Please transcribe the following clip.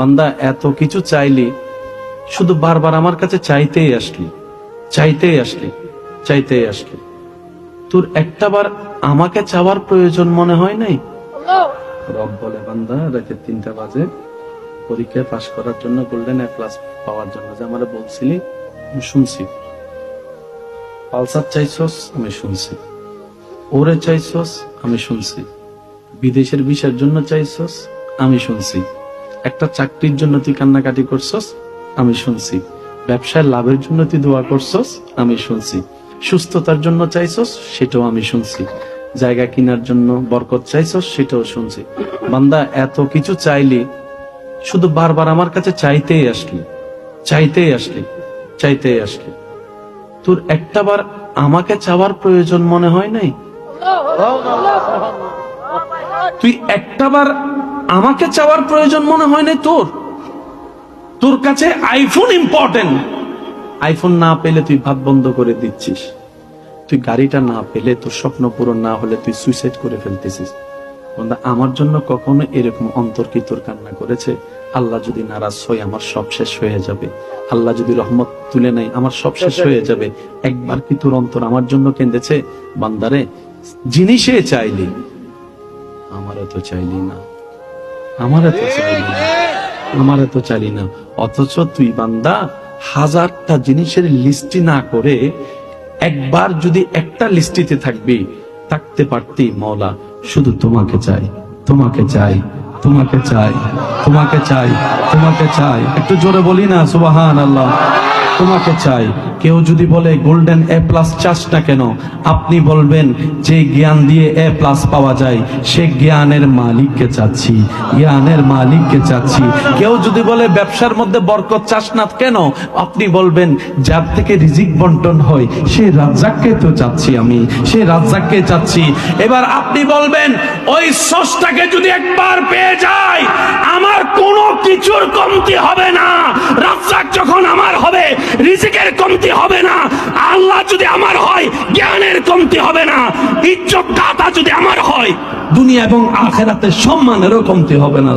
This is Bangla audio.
বান্দা এত কিছু চাইলি, শুধু বারবার আমার কাছে চাইতেই আসলি, চাইতেই আসলি, চাইতেই আসলি। তোর একটাবার আমাকে চাওয়ার প্রয়োজন মনে হয় নাই? রব বলে, বান্দা রাতে 3টা বাজে পরীক্ষায় পাশ করার জন্য, গোল্ডেন এ প্লাস পাওয়ার জন্য যে আমারে বলছিলি, আমি শুনছি। পালসার চাইছস, আমি শুনছি। ওরে চাইছস, আমি শুনছি। বিদেশের ভিসার জন্য চাইছস, আমি শুনছি। একটা চাকরির জন্য তুই কান্নাকাটি করছস, আমি শুনছি। ব্যবসায় লাভের জন্য তুই দোয়া করছস, আমি শুনছি। সুস্থতার জন্য চাইছস, সেটাও আমি শুনছি। জায়গা কেনার জন্য বরকত চাইছস, সেটাও শুনছি। বান্দা এত কিছু চাইলি, শুধু বারবার আমার কাছে চাইতেই আসলি, চাইতেই আসলি, চাইতেই আসলি। তোর একটাবার আমাকে চাওয়ার প্রয়োজন মনে হয় নাই? তুই একটাবার আমাকে চাওয়ার প্রয়োজন মনে হয় নাই তোর? তোর কাছে আইফোন ইম্পর্টেন্ট। আইফোন না পেলে তুই ভাত বন্ধ করে দিচ্ছিস। তুই গাড়িটা না পেলে, তোর স্বপ্ন পূরণ না হলে তুই সুইসাইড করে ফেলতেছিস। বন্ধা, আমার জন্য কখনো এরকম অন্তর কি তোর কান্না করেছে? আল্লাহ যদি নারাজ হয়, আমার সব শেষ হয়ে যাবে। আল্লাহ যদি রহমত তুলে নেয়, আমার সব শেষ হয়ে যাবে। একবার কি তোর অন্তর আমার জন্য কেঁদেছে? বান্দারে, জিনিসে চাইলি, আমারে তো চাইলি না, আমারে তো চাইলি না, আমারে তো চাইলি না। অথচ তুই বান্দা 1000টা জিনিসের লিস্টি না করে একবার যদি একটা লিস্টিতে থাকতে পারতি, মওলা শুধু তোমাকে চাই, তোমাকে চাই, তোমাকে চাই, তোমাকে চাই, তোমাকে চাই। একটু জোরে বলি না সুবহানাল্লাহ। তোমাকে চাই। কেউ যদি বলে গোল্ডেন এ প্লাস চাস না কেন, আপনি বলবেন যে জ্ঞান দিয়ে এ প্লাস পাওয়া যায়, সে জ্ঞানের মালিককে চাচ্ছি, জ্ঞানের মালিককে চাচ্ছি। কেউ যদি বলে ব্যবসার মধ্যে বরকত চাস না কেন, আপনি বলবেন যার থেকে রিজিক বন্টন হয়, সে রাজ্জাককে তো চাচ্ছি আমি, সে রাজ্জাককে চাচ্ছি। এবার আপনি বলবেন ওই স্রষ্টাকে যদি একবার পেয়ে যাই, আমার কোনো কিছুর কমতি হবে না। রাজ্জাক যখন আমার হবে, রিজিকের কমতি হবে না। আল্লাহ যদি আমার হয়, জ্ঞানের কমতি হবে না। ইজ্জত দাতা যদি আমার হয়, দুনিয়া এবং আখিরাতে সম্মানেরও কমতি হবে না।